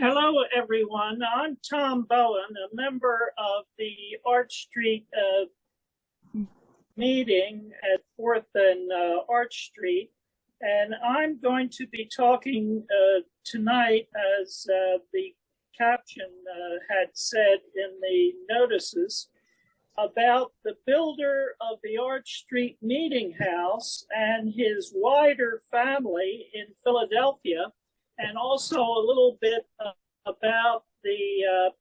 Hello, everyone. I'm Tom Bowen, a member of the Arch Street meeting at 4th and Arch Street. And I'm going to be talking tonight, as the caption had said in the notices, about the builder of the Arch Street Meeting House and his wider family in Philadelphia, and also a little bit about the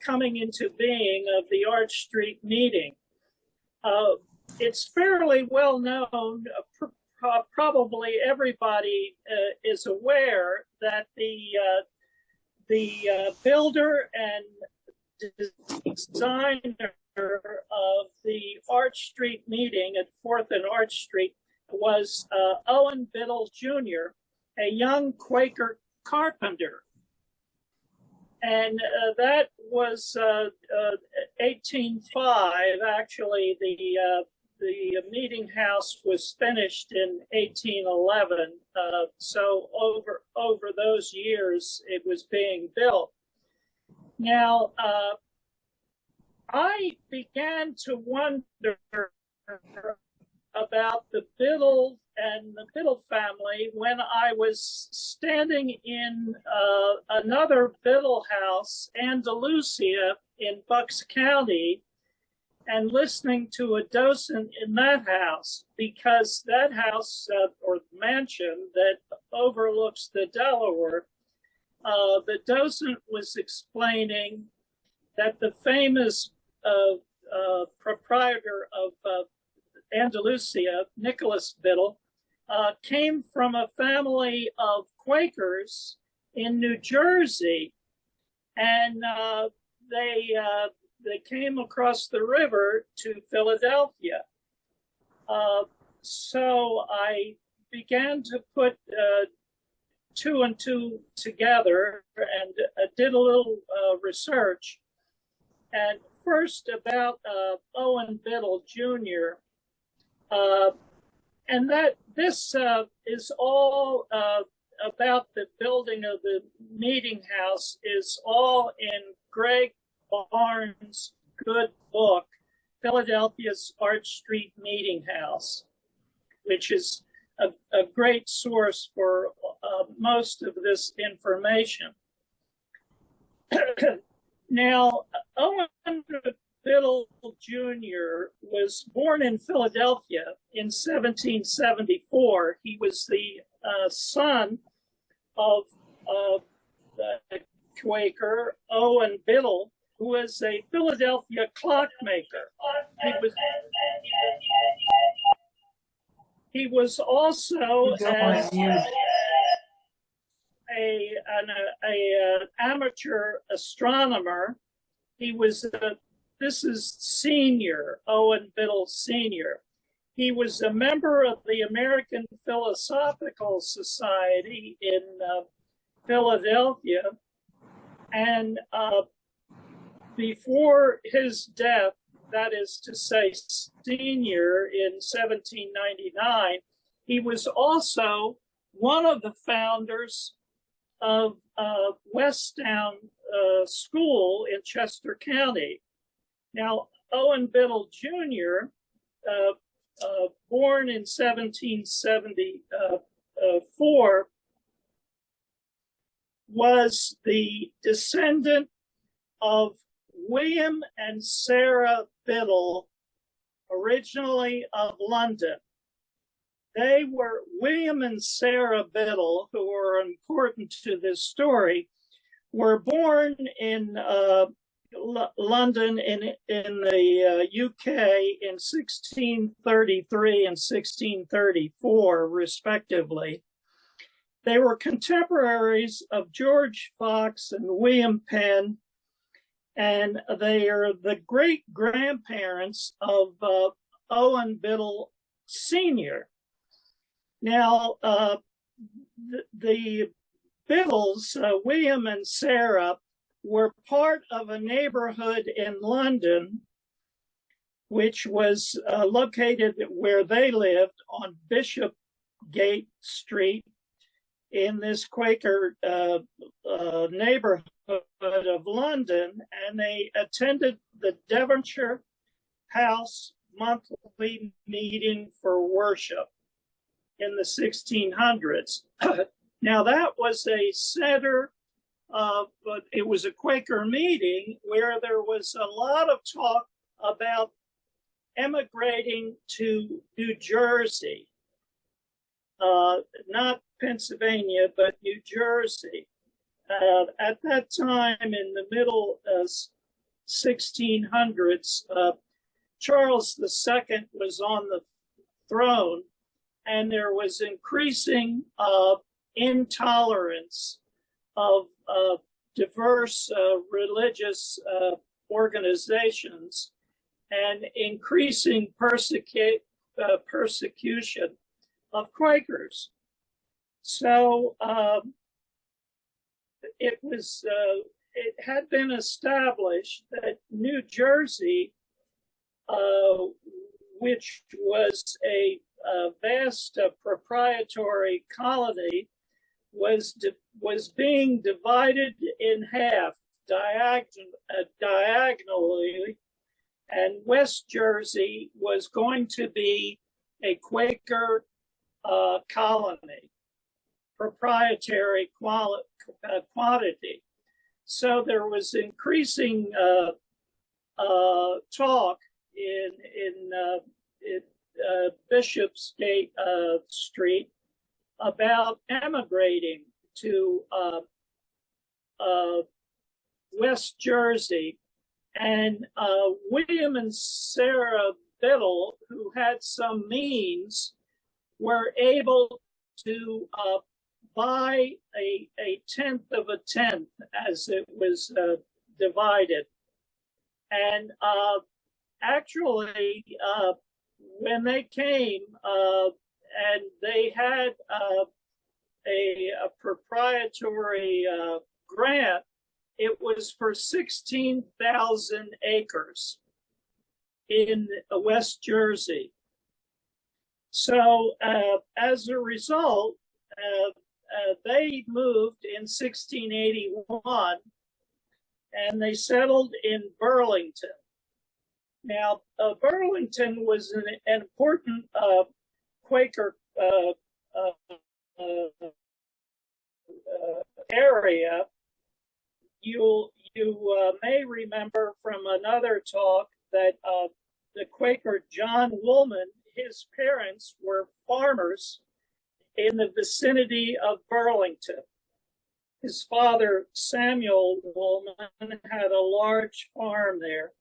coming into being of the Arch Street meeting. It's fairly well known, probably everybody is aware that the builder and designer of the Arch Street meeting at 4th and Arch Street was Owen Biddle Jr., a young Quaker carpenter. And that was 1805. Actually, the meeting house was finished in 1811. So over those years, it was being built. Now, I began to wonder about the Biddle and the Biddle family when I was standing in another Biddle house, Andalusia, in Bucks County, and listening to a docent in that house, because that house or mansion that overlooks the Delaware, the docent was explaining that the famous proprietor of Andalusia, Nicholas Biddle, came from a family of Quakers in New Jersey, and they came across the river to Philadelphia. So I began to put two and two together and did a little research. And first about Owen Biddle Jr., and that this is all about the building of the meeting house is all in Greg Barnes' good book, Philadelphia's Arch Street Meeting House, which is a great source for most of this information. Now, Owen Biddle Jr. was born in Philadelphia in 1774. He was the son of the Quaker Owen Biddle, who was a Philadelphia clockmaker. He was also an amateur astronomer. He was this is Senior, Owen Biddle Sr. He was a member of the American Philosophical Society in Philadelphia, and before his death, that is to say, Senior, in 1799, he was also one of the founders of Westtown School in Chester County. Now, Owen Biddle Jr., born in 1774, was the descendant of William and Sarah Biddle, originally of London. They were William and Sarah Biddle, who are important to this story, were born in London in the UK in 1633 and 1634, respectively. They were contemporaries of George Fox and William Penn, and they are the great-grandparents of Owen Biddle Sr. Now, the Biddles, William and Sarah, were part of a neighborhood in London, which was located where they lived on Bishopgate Street in this Quaker neighborhood of London, and they attended the Devonshire House monthly meeting for worship in the 1600s. Now, that was a center of, but it was a Quaker meeting where there was a lot of talk about emigrating to New Jersey, not Pennsylvania, but New Jersey. At that time, in the middle 1600s, Charles II was on the throne, and there was increasing intolerance of diverse religious organizations and increasing persecution of Quakers. So it had been established that New Jersey, which was a vast proprietary colony, was being divided in half diagonally, and West Jersey was going to be a Quaker colony, proprietary quantity. So there was increasing talk in Bishopsgate Street about emigrating to West Jersey. And William and Sarah Biddle, who had some means, were able to buy a tenth of a tenth as it was divided. And actually, when they came and they had a proprietary grant, it was for 16,000 acres in West Jersey. So as a result, they moved in 1681 and they settled in Burlington. Now, Burlington was an important Quaker area. You may remember from another talk that the Quaker John Woolman, his parents were farmers in the vicinity of Burlington. His father, Samuel Woolman, had a large farm there.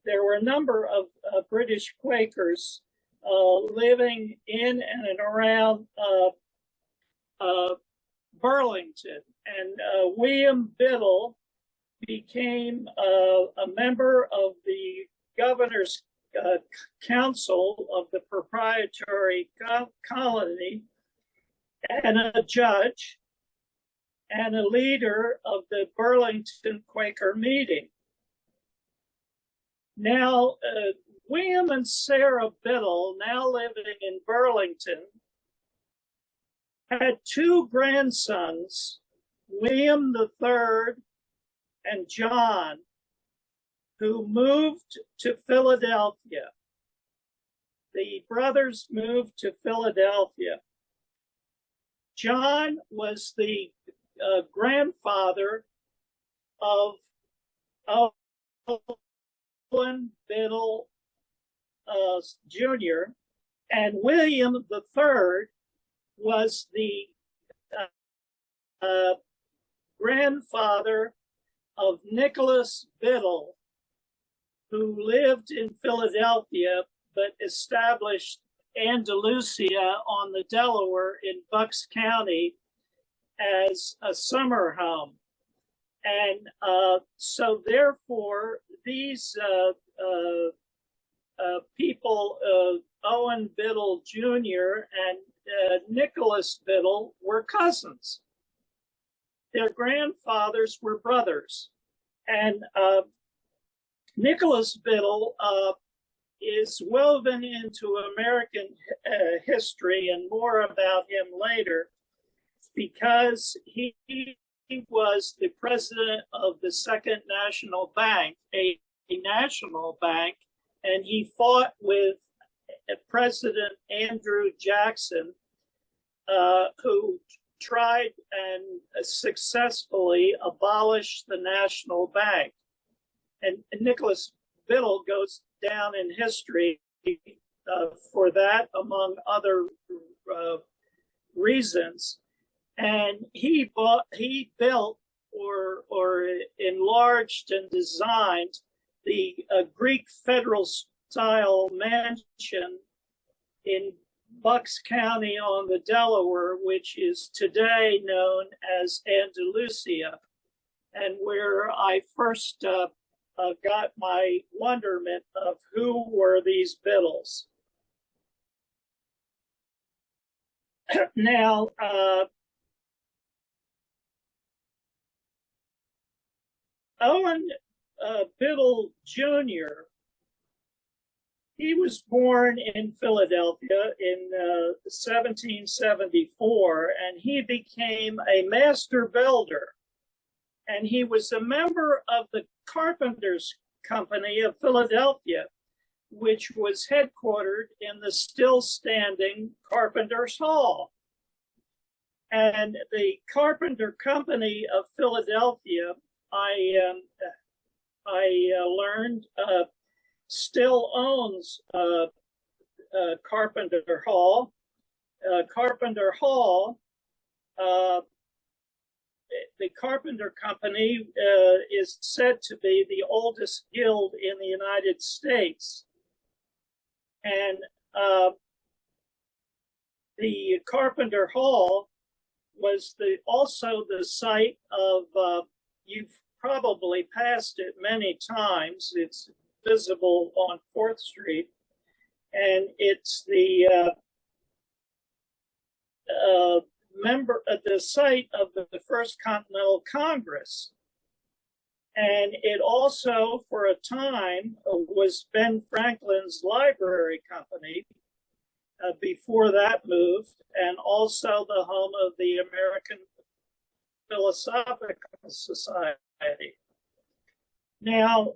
There were a number of British Quakers living in and around Burlington. And William Biddle became a member of the governor's council of the proprietary colony, and a judge, and a leader of the Burlington Quaker meeting. Now, William and Sarah Biddle, now living in Burlington, had two grandsons, William III and John, who moved to Philadelphia. The brothers moved to Philadelphia. John was the grandfather of Owen Biddle Jr., and William III was the grandfather of Nicholas Biddle, who lived in Philadelphia but established Andalusia on the Delaware in Bucks County as a summer home. And so therefore, these people, Owen Biddle Jr. and Nicholas Biddle, were cousins. Their grandfathers were brothers. And Nicholas Biddle is woven into American history, and more about him later, because he was the president of the Second National Bank, a national bank, and he fought with President Andrew Jackson, who tried and successfully abolished the national bank. And Nicholas Biddle goes down in history for that, among other reasons. And he built or enlarged and designed the Greek federal style mansion in Bucks County on the Delaware, which is today known as Andalusia, and where I first got my wonderment of who were these Biddles. Now, Owen Biddle Jr., he was born in Philadelphia in 1774, and he became a master builder. And he was a member of the Carpenters Company of Philadelphia, which was headquartered in the still standing Carpenters Hall. And the Carpenter Company of Philadelphia, I learned, still owns Carpenter Hall. Carpenter Hall, the Carpenter Company is said to be the oldest guild in the United States. And the Carpenter Hall was also the site of, you've probably passed it many times. It's visible on 4th Street. And it's the the site of the First Continental Congress. And it also, for a time, was Ben Franklin's library company before that moved, and also the home of the American Philosophical Society. Now,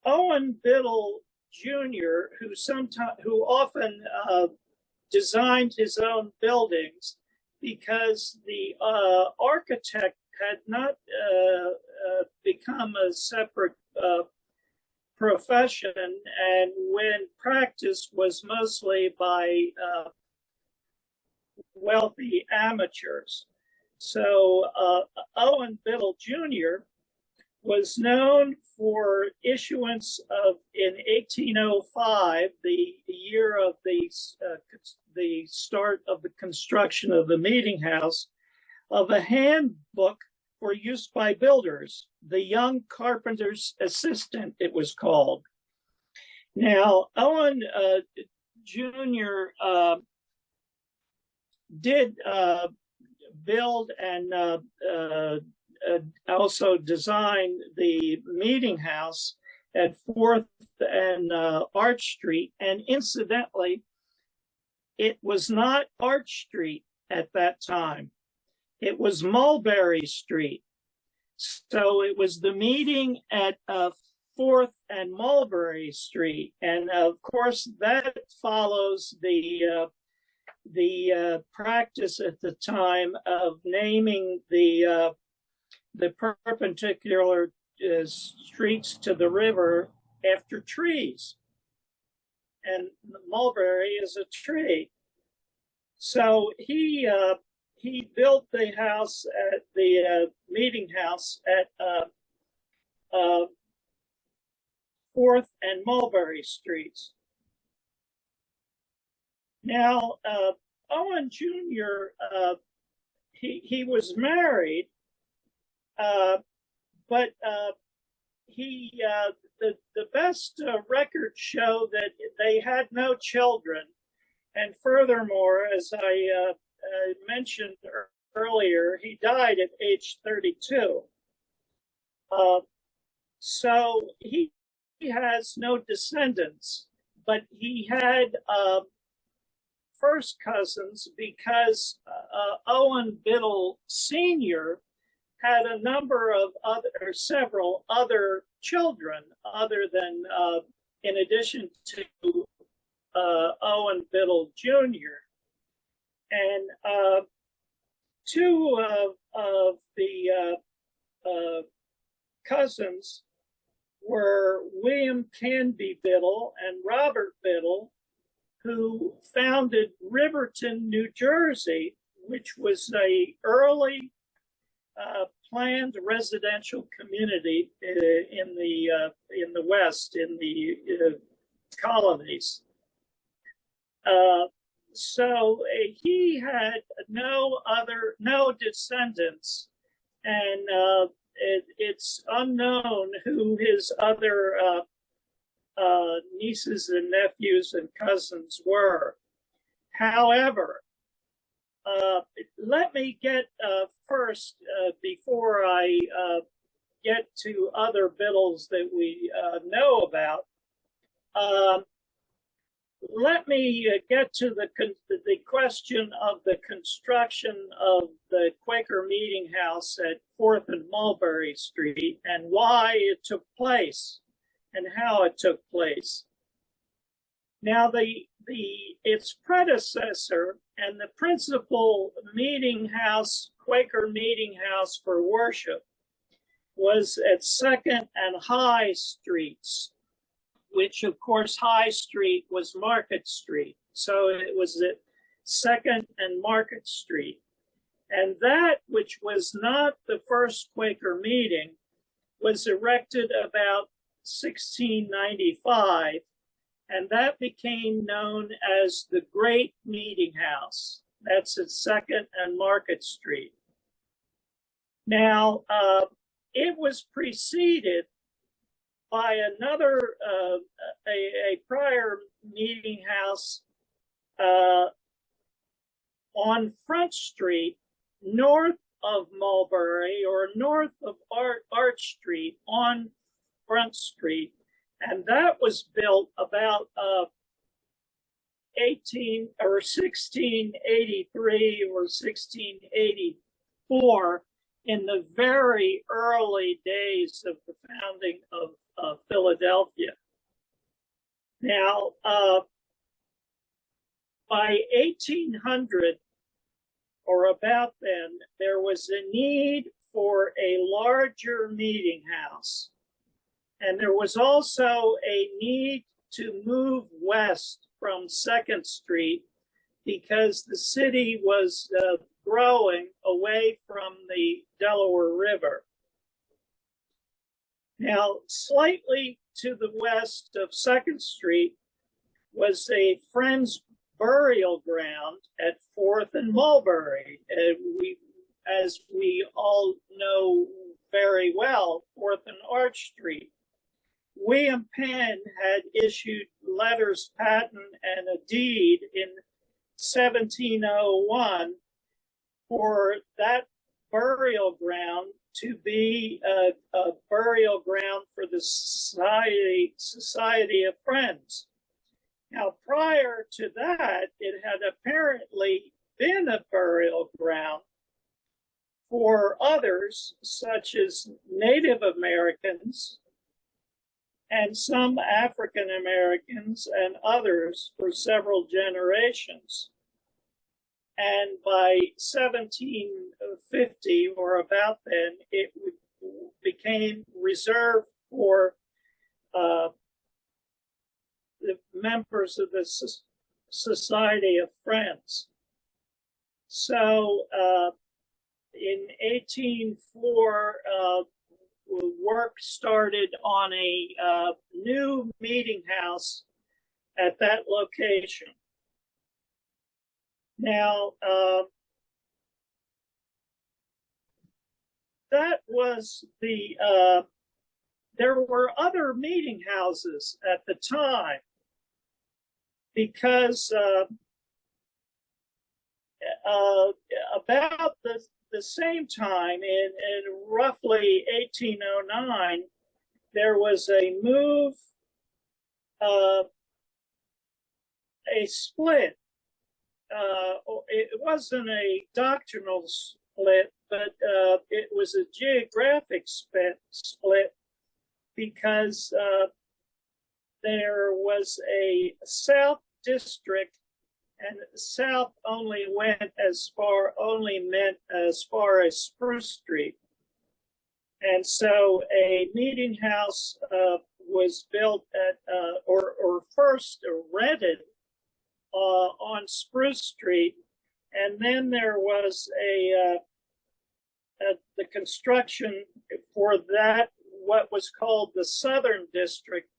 Owen Biddle Jr., who often designed his own buildings because the architect had not become a separate profession, and when practice was mostly by wealthy amateurs. So Owen Biddle Jr. was known for issuance of, in 1805, the year of the start of the construction of the meeting house, of a handbook for use by builders, the Young Carpenter's Assistant, it was called. Now, Owen Jr. Did build and also design the meeting house at 4th and Arch Street. And incidentally, it was not Arch Street at that time. It was Mulberry Street. So it was the meeting at 4th and Mulberry Street. And of course, that follows the practice at the time of naming the perpendicular streets to the river after trees. And mulberry is a tree. So he built the house at the meeting house at 4th and Mulberry Streets. Now, Owen Jr., he was married, but the best records show that they had no children. And furthermore, as I mentioned earlier, he died at age 32. So he has no descendants, but he had first cousins because Owen Biddle Sr. had a number of several other children other than, in addition to Owen Biddle Jr. And two of the cousins were William Canby Biddle and Robert Biddle, who founded Riverton, New Jersey, which was a early planned residential community in the West, in the colonies. So he had no descendants, and it's unknown who his other nieces and nephews and cousins were. However, let me get first, before I get to other Biddles that we know about, let me get to the question of the construction of the Quaker Meeting House at 4th and Mulberry Street and why it took place and how it took place. Now, its predecessor and the principal meeting house, Quaker Meeting House for worship, was at 2nd and High Streets, which of course High Street was Market Street. So it was at 2nd and Market Street. And that, which was not the first Quaker meeting, was erected about 1695, and that became known as the Great Meeting House. That's at 2nd and Market Street. Now, it was preceded by another, a prior meeting house on Front Street, north of Mulberry, or north of Arch Street on Front Street. And that was built about 1683 or 1684, in the very early days of the founding of Philadelphia. Now, by 1800, or about then, there was a need for a larger meeting house. And there was also a need to move west from 2nd Street because the city was growing away from the Delaware River. Now, slightly to the west of 2nd Street was a Friends burial ground at 4th and Mulberry. As we all know very well, 4th and Arch Street. William Penn had issued letters patent and a deed in 1701 for that burial ground to be a burial ground for the Society of Friends. Now, prior to that, it had apparently been a burial ground for others, such as Native Americans and some African Americans and others, for several generations. And by 1750, or about then, it became reserved for the members of the Society of Friends. So in 1804, work started on a new meeting house at that location. Now, that was the, there were other meeting houses at the time because about the same time, in roughly 1809, there was a move, a split it wasn't a doctrinal split, but it was a geographic split because there was a South district, and South only meant as far as Spruce Street. And so a meeting house was built at, or first rented on Spruce Street, and then there was the construction for that, what was called the Southern District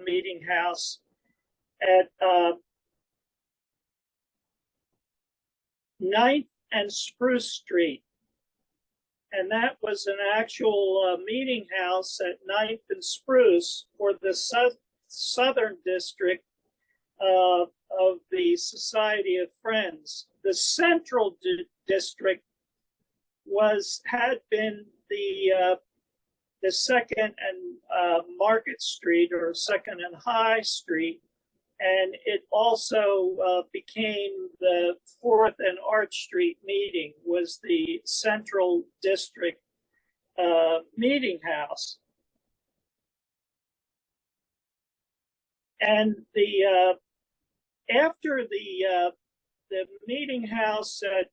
Meeting House at 9th and Spruce Street. And that was an actual meeting house at 9th and Spruce for the Southern District of the Society of Friends. The Central District had been the Second and Market Street, or Second and High Street, and it also became the 4th and Arch Street meeting, was the Central District meeting house. And after the meeting house at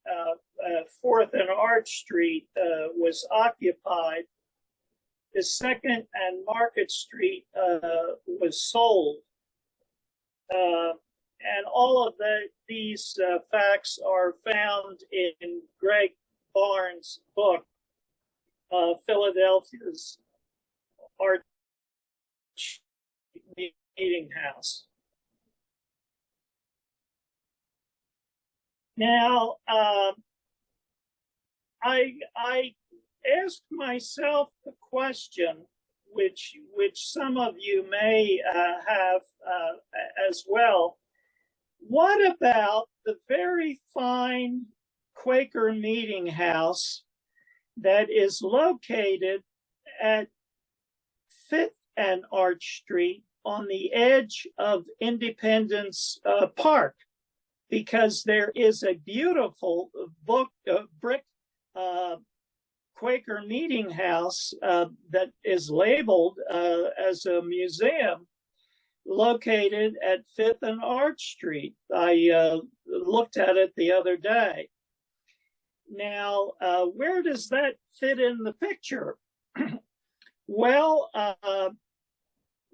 4th and Arch Street was occupied, the Second and Market Street was sold. And all of these facts are found in Greg Barnes' book, Philadelphia's Arch Meeting House. Now, I asked myself the question, which some of you may have as well. What about the very fine Quaker meeting house that is located at 5th and Arch Street on the edge of Independence Park? Because there is a beautiful brick Quaker meeting house that is labeled as a museum, located at 5th and Arch Street. I looked at it the other day. Now, where does that fit in the picture? Well,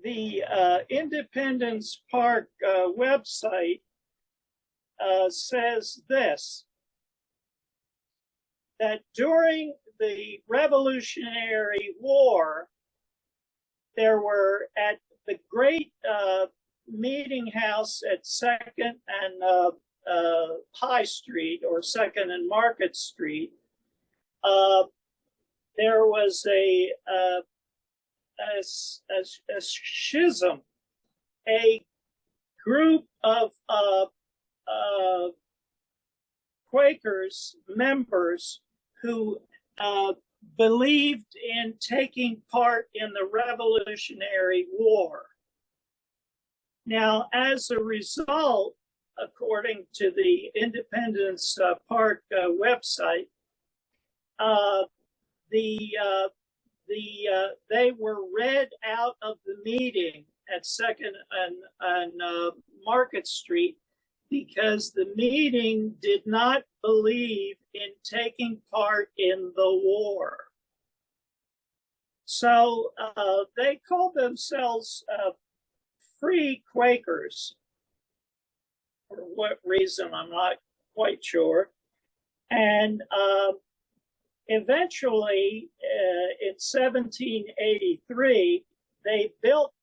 the Independence Park website says this, that during the Revolutionary War, there were at the great meeting house at 2nd and High Street, or 2nd and Market Street, there was a schism, a group of Quakers members who believed in taking part in the Revolutionary War. Now, as a result, according to the Independence Park website, they were read out of the meeting at 2nd and Market Street because the meeting did not believe in taking part in the war. So they called themselves Free Quakers. For what reason, I'm not quite sure. And eventually, in 1783, they built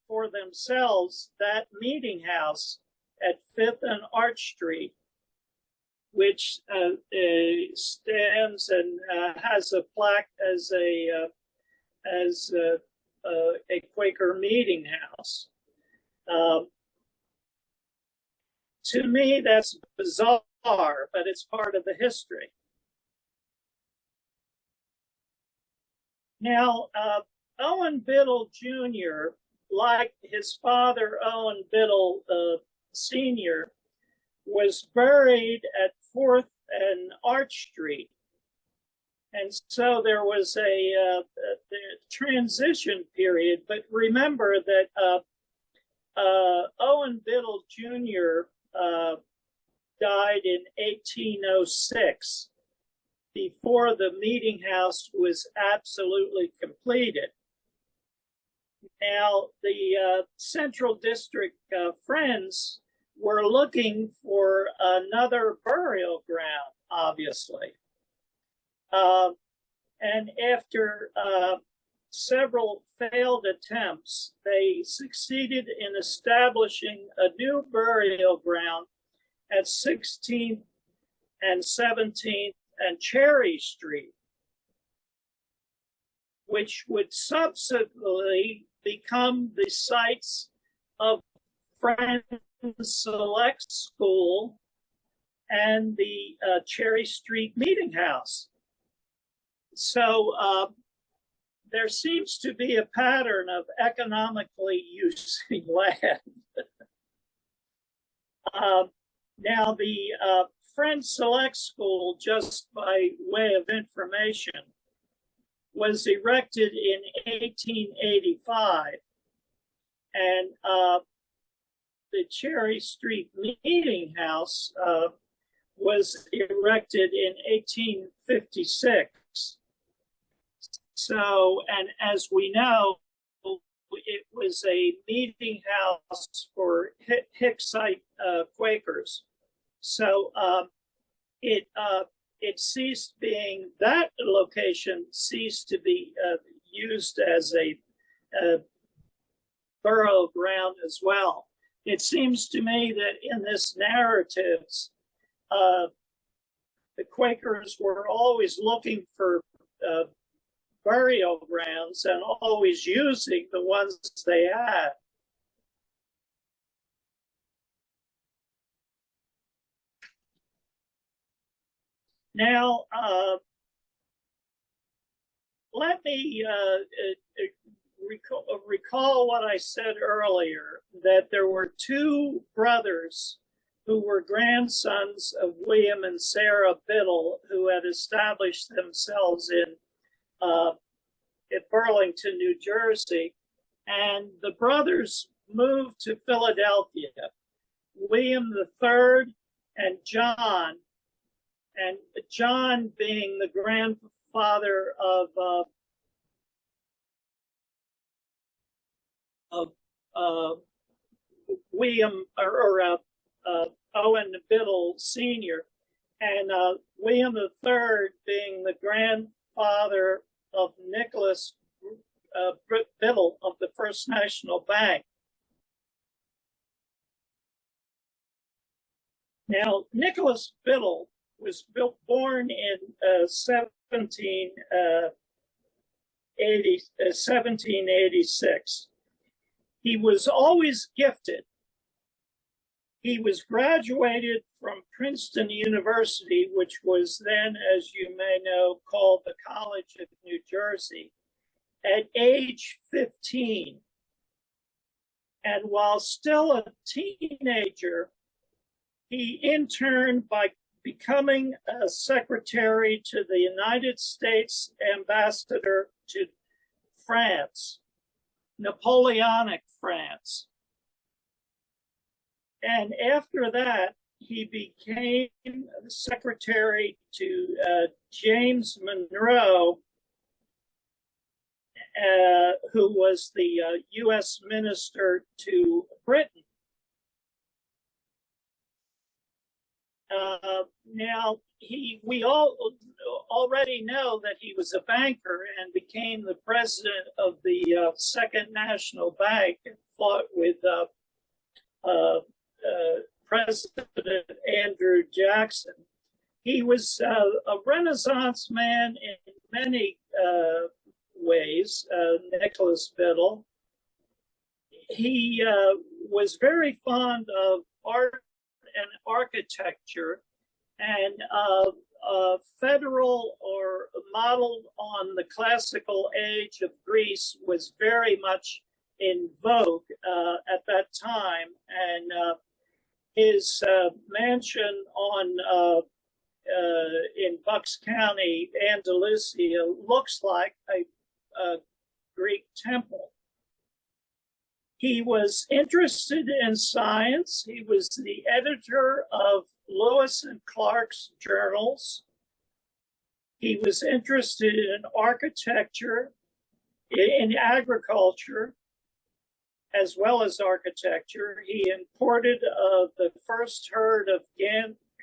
for themselves that meeting house at 5th and Arch Street, which stands and has a plaque as a Quaker meeting house. To me, that's bizarre, but it's part of the history. Now, Owen Biddle Jr., like his father, Owen Biddle Sr., was buried at 4th and Arch Street. And so there was a transition period. But remember that Owen Biddle Jr. Died in 1806, before the meeting house was absolutely completed. Now, the Central District Friends were looking for another burial ground, obviously. And after several failed attempts, they succeeded in establishing a new burial ground at 16th and 17th and Cherry Street, which would subsequently become the sites of Friends Select School and the Cherry Street Meeting House. So there seems to be a pattern of economically using land. Now, the Friends Select School, just by way of information, was erected in 1885, and the Cherry Street Meeting House was erected in 1856. So, and as we know, it was a meeting house for Hicksite Quakers. So it ceased being, that location ceased to be used as a burial ground as well. It seems to me that in this narratives, the Quakers were always looking for burial grounds and always using the ones they had. Now, let me recall what I said earlier, that there were two brothers who were grandsons of William and Sarah Biddle, who had established themselves in Burlington, New Jersey, and the brothers moved to Philadelphia. William III and John being the grandfather of William or Owen Biddle Sr., and William III being the grandfather of Nicholas Biddle of the First National Bank. Now, Nicholas Biddle was born in 1786. He was always gifted. He was graduated from Princeton University, which was then, as you may know, called the College of New Jersey, at age 15. And while still a teenager, he interned by becoming a secretary to the United States ambassador to France, Napoleonic France. And after that, he became secretary to James Monroe, who was the U.S. minister to Britain. Now, we all already know that he was a banker and became the president of the Second National Bank and fought with President Andrew Jackson. He was a Renaissance man in many ways, Nicholas Biddle. He was very fond of art and architecture, and federal or modeled on the classical age of Greece was very much in vogue at that time, and his mansion in Bucks County, Andalusia, looks like a Greek temple. He was interested in science. He was the editor of Lewis and Clark's journals. He was interested in architecture, in agriculture, as well as architecture. He imported the first herd of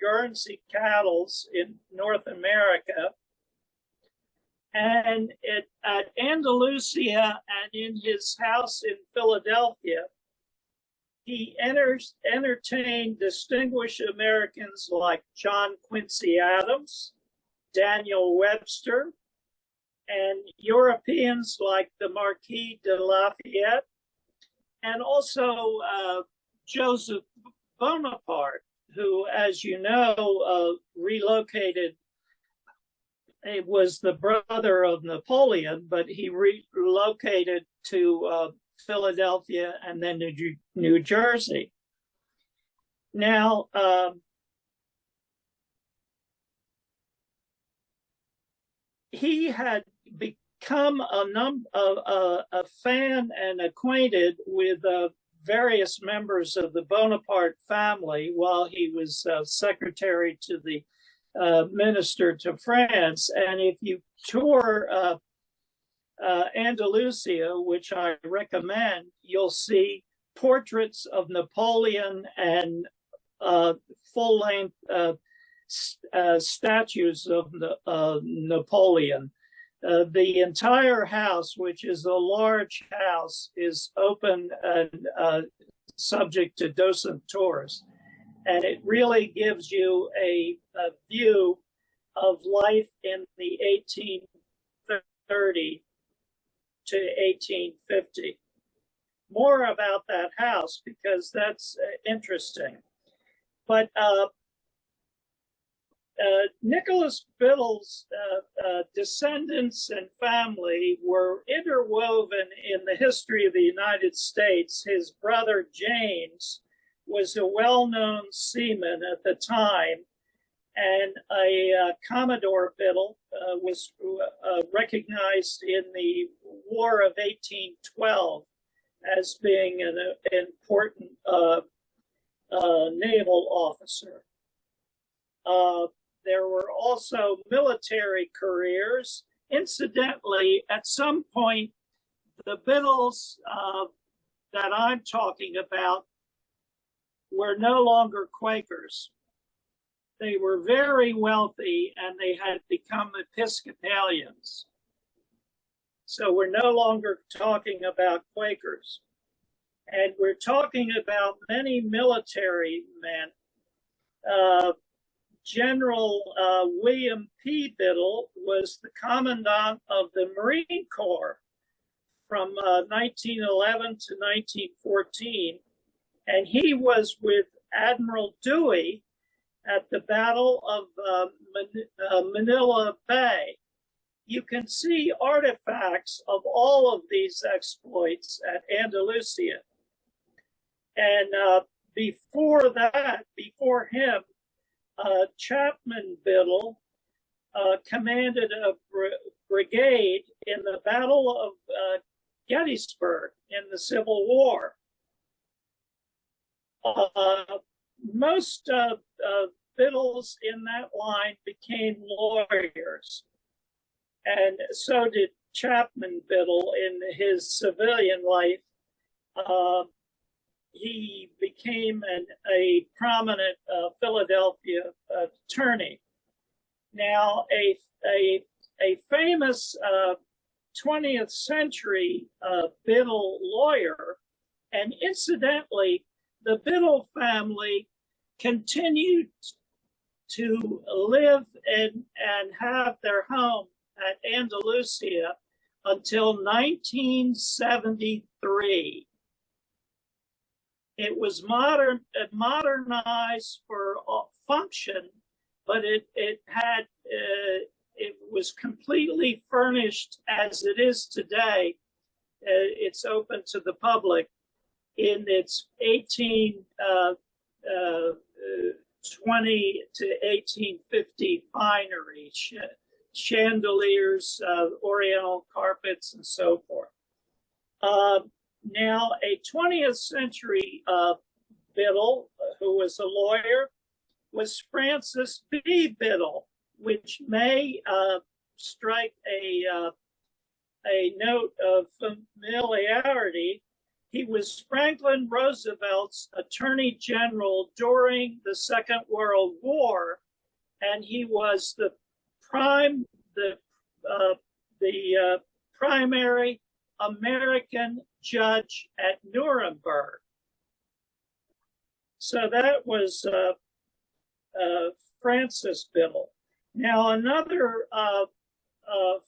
Guernsey cattle in North America. And at Andalusia and in his house in Philadelphia, he entertained distinguished Americans like John Quincy Adams, Daniel Webster, and Europeans like the Marquis de Lafayette, and also Joseph Bonaparte, who, as you know, relocated. It was the brother of Napoleon, but he relocated to Philadelphia and then to New Jersey. Now, he had become a fan and acquainted with various members of the Bonaparte family while he was secretary to the minister to France. And if you tour Andalusia, which I recommend, you'll see portraits of Napoleon and full-length statues of Napoleon. The entire house, which is a large house, is open and subject to docent tours. And it really gives you a view of life in the 1830 to 1850. More about that house because that's interesting. But Nicholas Biddle's descendants and family were interwoven in the history of the United States. His brother James was a well-known seaman at the time, and a Commodore Biddle was recognized in the War of 1812 as being an important naval officer. There were also military careers. Incidentally, at some point, the Biddles that I'm talking about were no longer Quakers. They were very wealthy and they had become Episcopalians. So we're no longer talking about Quakers. And we're talking about many military men. General William P. Biddle was the commandant of the Marine Corps from 1911 to 1914. And he was with Admiral Dewey at the Battle of Manila Bay. You can see artifacts of all of these exploits at Andalusia. And before him, Chapman Biddle commanded a brigade in the Battle of Gettysburg in the Civil War. Most Biddles in that line became lawyers, and so did Chapman Biddle in his civilian life. He became a prominent Philadelphia attorney. Now, a famous 20th century Biddle lawyer, and incidentally, the Biddle family continued to live and have their home at Andalusia until 1973. It was modernized for function, but it was completely furnished as it is today. It's open to the public in its 20 to 1850 finery, chandeliers, oriental carpets, and so forth. Now, a 20th century Biddle, who was a lawyer, was Francis B. Biddle, which may strike a note of familiarity. He was Franklin Roosevelt's Attorney General during the Second World War, and he was the primary American judge at Nuremberg. So that was Francis Biddle. Now, another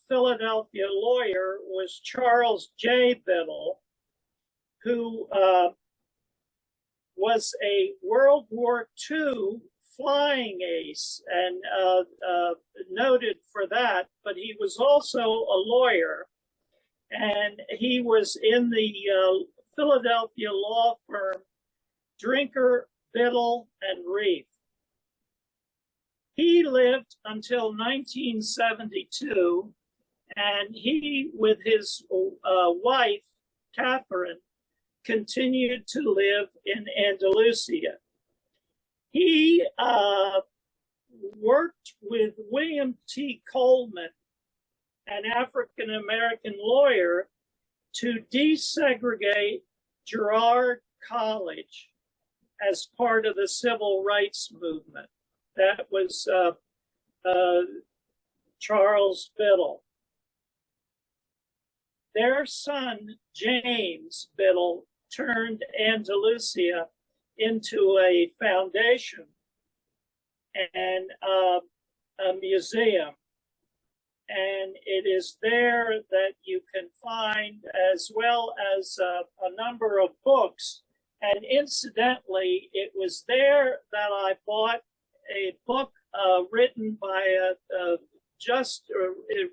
Philadelphia lawyer was Charles J. Biddle, who was a World War II flying ace and noted for that, but he was also a lawyer, and he was in the Philadelphia law firm Drinker, Biddle, and Reef. He lived until 1972, and he, with his wife, Catherine, continued to live in Andalusia. He worked with William T. Coleman, an African-American lawyer, to desegregate Girard College as part of the civil rights movement. That was Charles Biddle. Their son, James Biddle, turned Andalusia into a foundation and a museum. And it is there that you can find, as well as a number of books. And incidentally, it was there that I bought a book written by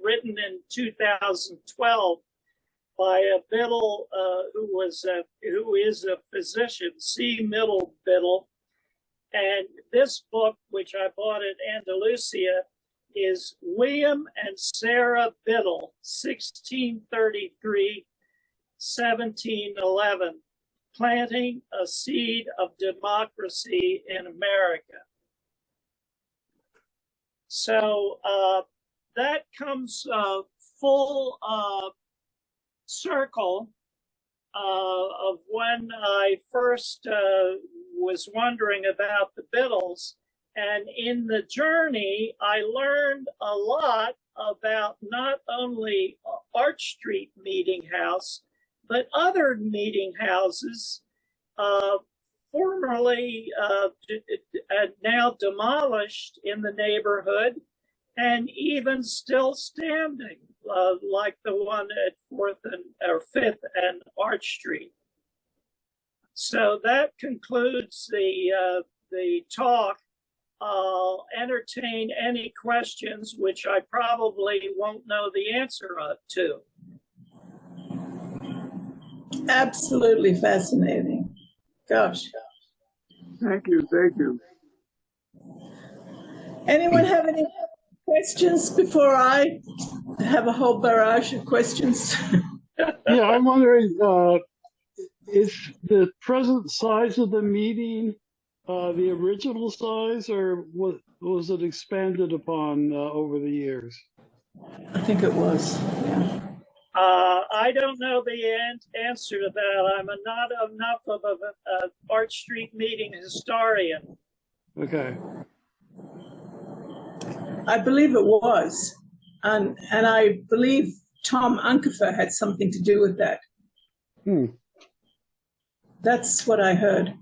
written in 2012 by a Biddle who is a physician, C. Middle Biddle. And this book, which I bought at Andalusia, is William and Sarah Biddle, 1633-1711, Planting a Seed of Democracy in America. So that comes full circle of when I first was wondering about the Biddles. And in the journey, I learned a lot about not only Arch Street Meeting House, but other meeting houses, formerly now demolished in the neighborhood, and even still standing, like the one at 5th and Arch Street. So that concludes the talk. I'll entertain any questions, which I probably won't know the answer to. Absolutely fascinating. Gosh. Thank you. Thank you. Anyone have any questions before I have a whole barrage of questions? Yeah, I'm wondering, is the present size of the meeting the original size, or was it expanded upon over the years? I think it was, yeah. I don't know the answer to that. I'm not enough of an Arch Street Meeting historian. Okay. I believe it was. And I believe Tom Unkefer had something to do with that. That's what I heard.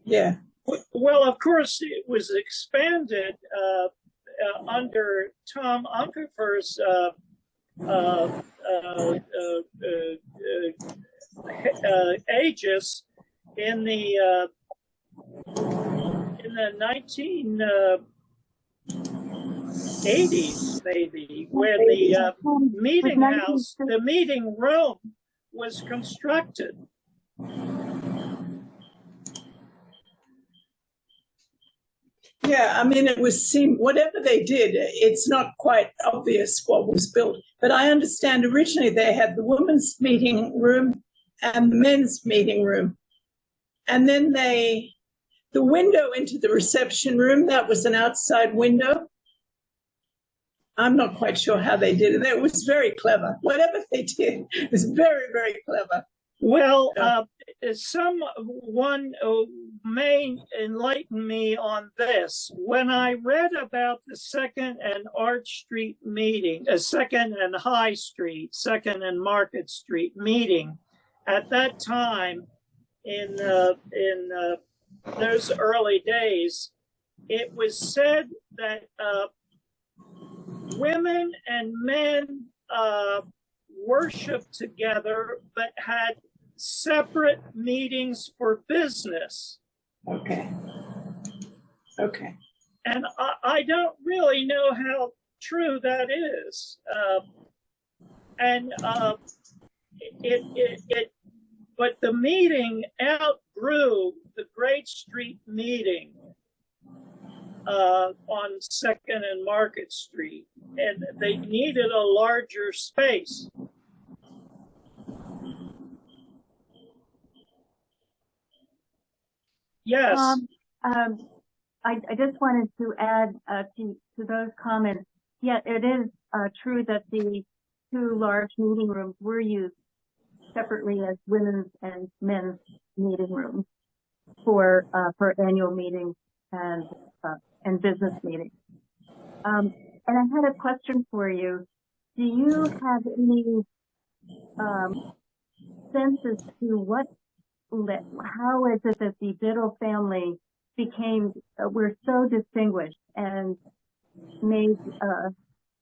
Yeah. Well, of course, it was expanded under Tom Unkefer's aegis in the 1980s, maybe, where the meeting house, the meeting room, was constructed. Yeah, I mean, it was whatever they did, it's not quite obvious what was built. But I understand originally they had the women's meeting room and the men's meeting room. And then the window into the reception room, that was an outside window. I'm not quite sure how they did it. It was very clever. Whatever they did, it was very, very clever. Well, someone may enlighten me on this. When I read about the Second and Arch Street meeting, Second and High Street, Second and Market Street meeting, at that time in those early days, it was said that women and men worshiped together, but had separate meetings for business. Okay. And I don't really know how true that is. But the meeting outgrew the Great Street meeting on 2nd and Market Street, and they needed a larger space. Yes. I just wanted to add to those comments. Yeah, it is true that the two large meeting rooms were used separately as women's and men's meeting rooms for annual meetings and business meetings. And I had a question for you. Do you have any sense as to how is it that the Biddle family were so distinguished and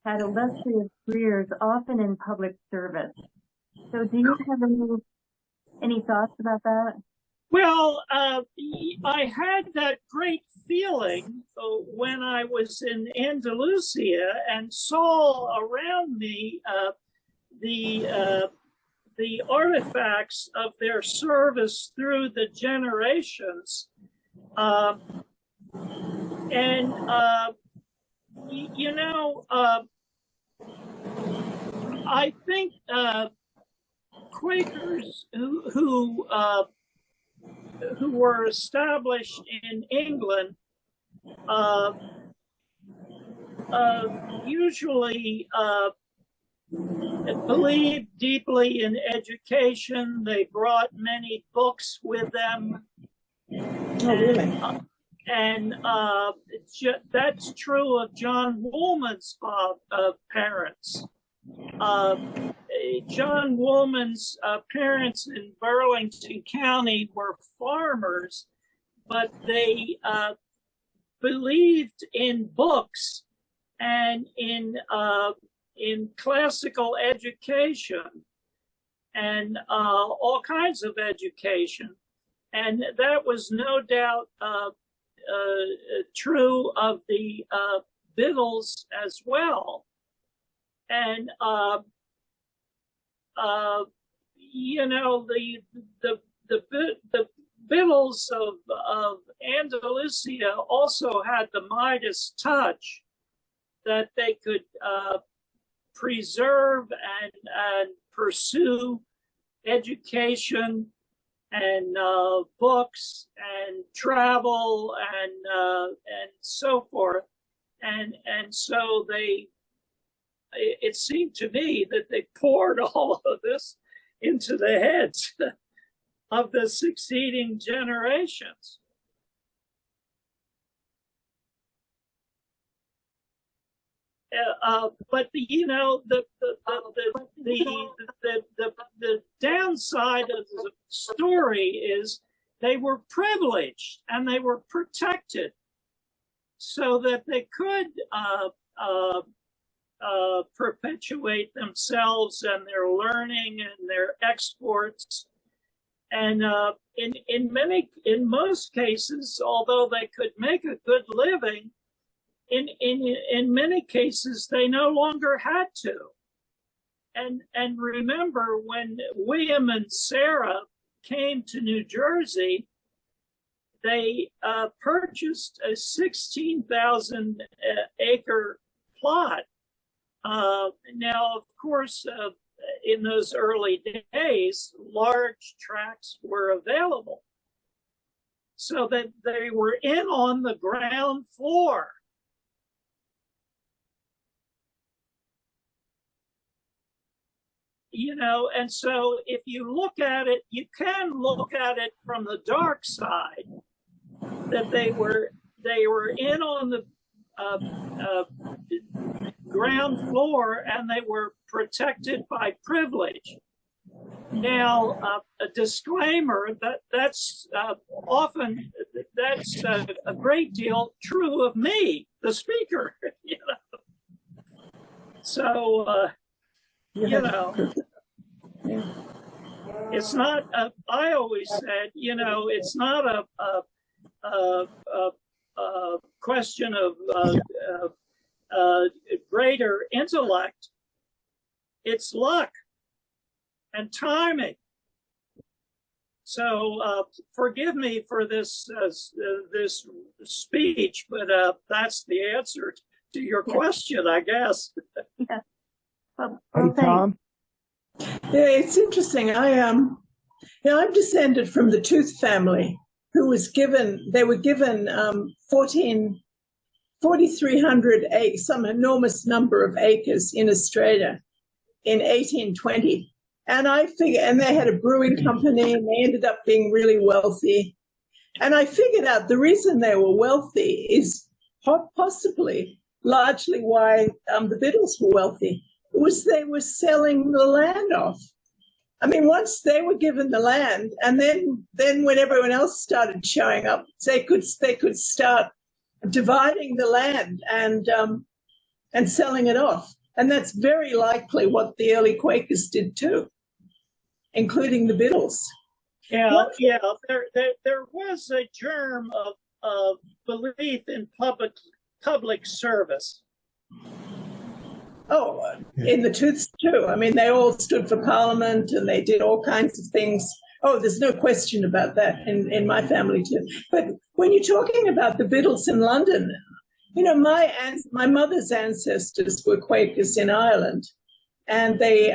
had illustrious careers, often in public service? So do you have any thoughts about that? Well, I had that great feeling when I was in Andalusia and saw around me the artifacts of their service through the generations. I think Quakers who were established in England usually believed deeply in education. They brought many books with them. Oh, really? And that's true of John Woolman's parents. John Woolman's parents in Burlington County were farmers, but they believed in books and in classical education and all kinds of education. And that was no doubt true of the Biddles as well. And the Biddles of Andalusia also had the Midas touch, that they could preserve and pursue education and books and travel and so forth, and so it seemed to me that they poured all of this into the heads of the succeeding generations. But the downside of the story is they were privileged and they were protected, so that they could perpetuate themselves and their learning and their exports. And in most cases, although they could make a good living, in many cases they no longer had to. And remember, when William and Sarah came to New Jersey, they purchased a 16,000 acre plot. Now, of course, in those early days, large tracts were available, so that they were in on the ground floor. You know, and so if you look at it, you can look at it from the dark side, that they were in on the ground floor, and they were protected by privilege. Now, a disclaimer that's often a great deal true of me, the speaker. You know, so you know, it's not. I always said, you know, it's not a question of greater intellect. It's luck and timing. So forgive me for this this speech, but that's the answer to your question, I guess. Yeah. Well, Hey, Tom. Yeah, it's interesting. I'm descended from the Tooth family, who was given, they were given 4,300 acres, some enormous number of acres in Australia in 1820. And I figured, and they had a brewing company, and they ended up being really wealthy. And I figured out the reason they were wealthy is possibly largely why the Biddles were wealthy. Was they were selling the land off. I mean, once they were given the land, and then when everyone else started showing up, they could start dividing the land and selling it off. And that's very likely what the early Quakers did too, including the Biddles. Yeah, yeah. There was a germ of belief in public service. Oh, in the Tooths too. I mean, they all stood for Parliament and they did all kinds of things. Oh, there's no question about that in my family too. But when you're talking about the Biddles in London, you know, my mother's ancestors were Quakers in Ireland, and they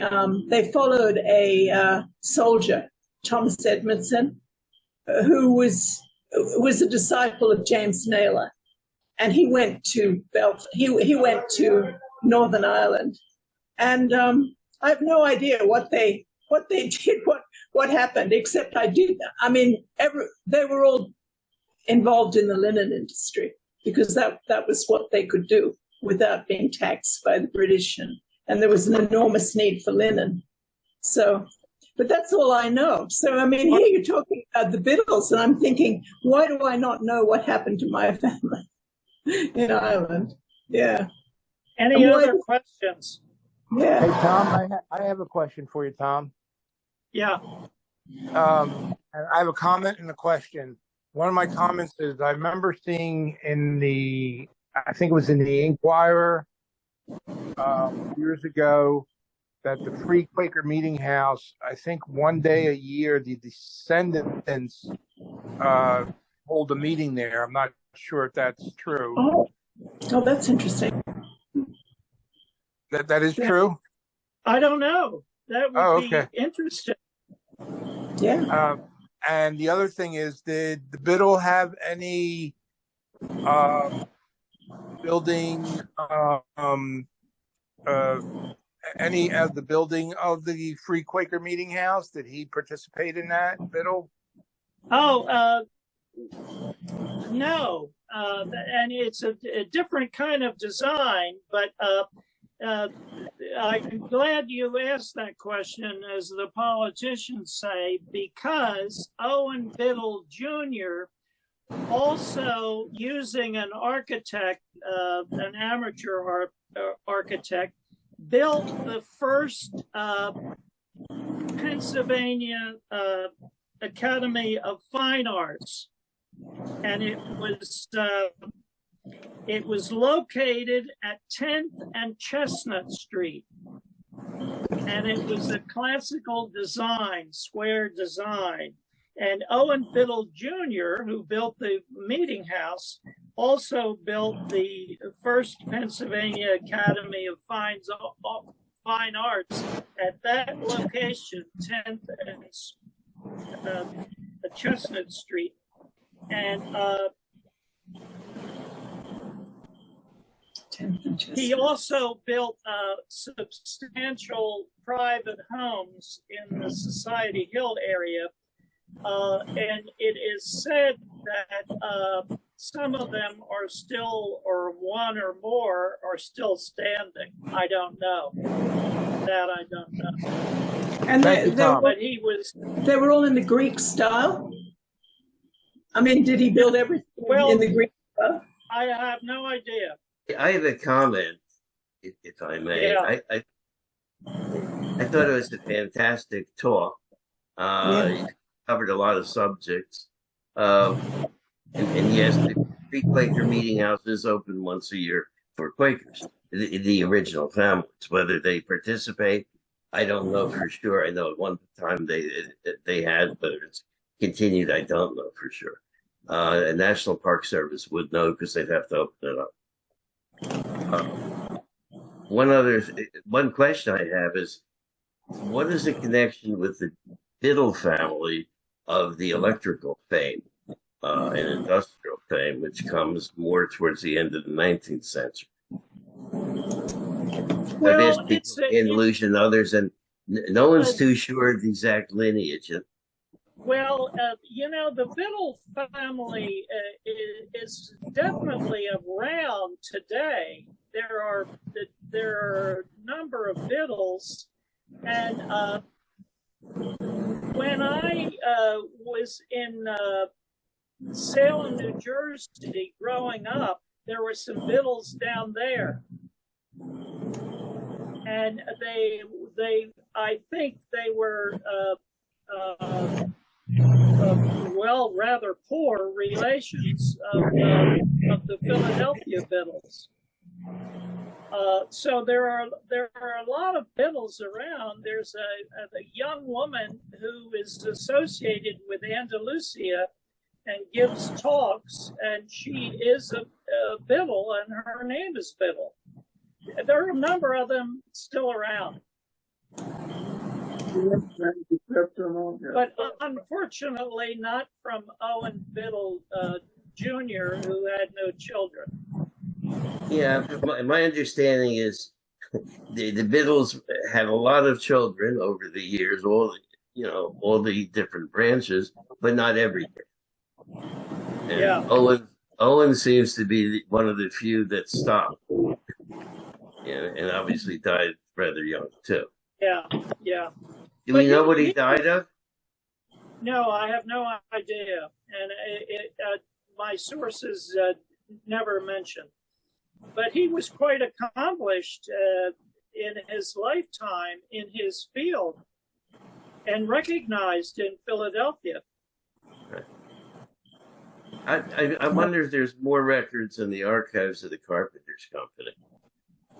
followed a soldier, Thomas Edmondson, who was a disciple of James Naylor, and he went to he went to Northern Ireland, and I have no idea what they did, what happened, except I mean, they were all involved in the linen industry because that was what they could do without being taxed by the British, and there was an enormous need for linen. So, but that's all I know. So, I mean, here you're talking about the Biddles, and I'm thinking, why do I not know what happened to my family in Ireland? Yeah. Any other questions? Yeah. Hey, Tom, I have a question for you, Tom. Yeah. And I have a comment and a question. One of my comments is I remember seeing I think it was in the Inquirer years ago, that the Free Quaker Meeting House, I think one day a year, the descendants hold a meeting there. I'm not sure if that's true. Oh, that's interesting. That is true? I don't know. That would be interesting. Yeah. And the other thing is, did the Biddle have any building, any of the building of the Free Quaker Meeting House? Did he participate in that, Biddle? Oh, no. And it's a different kind of design, but I'm glad you asked that question, as the politicians say, because Owen Biddle Jr., also using an architect, an amateur architect, built the first Pennsylvania Academy of Fine Arts, and it was located at 10th and Chestnut Street, and it was a classical design, square design. And Owen Biddle Jr., who built the meeting house, also built the first Pennsylvania Academy of Fine Arts at that location, 10th and Chestnut Street. And he also built substantial private homes in the Society Hill area. And it is said that some of them are still, or one or more, are still standing. I don't know. That I don't know. And but he was. They were all in the Greek style? I mean, did he build everything in the Greek style? I have no idea. I have a comment, if I may. Yeah. I thought it was a fantastic talk. It covered a lot of subjects. And yes, the Greek Quaker Meeting House is open once a year for Quakers, the original families. Whether they participate, I don't know for sure. I know at one time they had, but it's continued. I don't know for sure. A National Park Service would know because they'd have to open it up. One question I have is, what is the connection with the Biddle family of the electrical fame and industrial fame, which comes more towards the end of the 19th century? Well, I've asked people in Illusion and others, and no one's too sure of the exact lineage. Well, the Biddle family is definitely around today. There are a number of Biddles, and when I was in Salem, New Jersey, growing up, there were some Biddles down there, and I think they were. Rather poor relations of the Philadelphia Biddles. So there are a lot of Biddles around. There's a young woman who is associated with Andalusia and gives talks, and she is a Biddle, and her name is Biddle. There are a number of them still around. But unfortunately, not from Owen Biddle Jr., who had no children. Yeah, my understanding is the Biddles had a lot of children over the years, all the different branches, but not everything. And yeah. Owen seems to be one of the few that stopped, and obviously died rather young too. Yeah. Do we know what he died of? No, I have no idea, and my sources never mention. But he was quite accomplished in his lifetime in his field, and recognized in Philadelphia. I wonder if there's more records in the archives of the Carpenters Company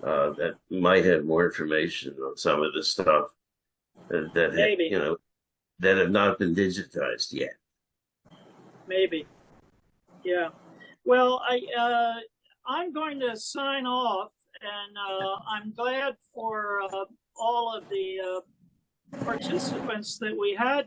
that might have more information on some of the stuff that have not been digitized yet. Maybe, yeah. Well, I'm going to sign off, and I'm glad for all of the participants that we had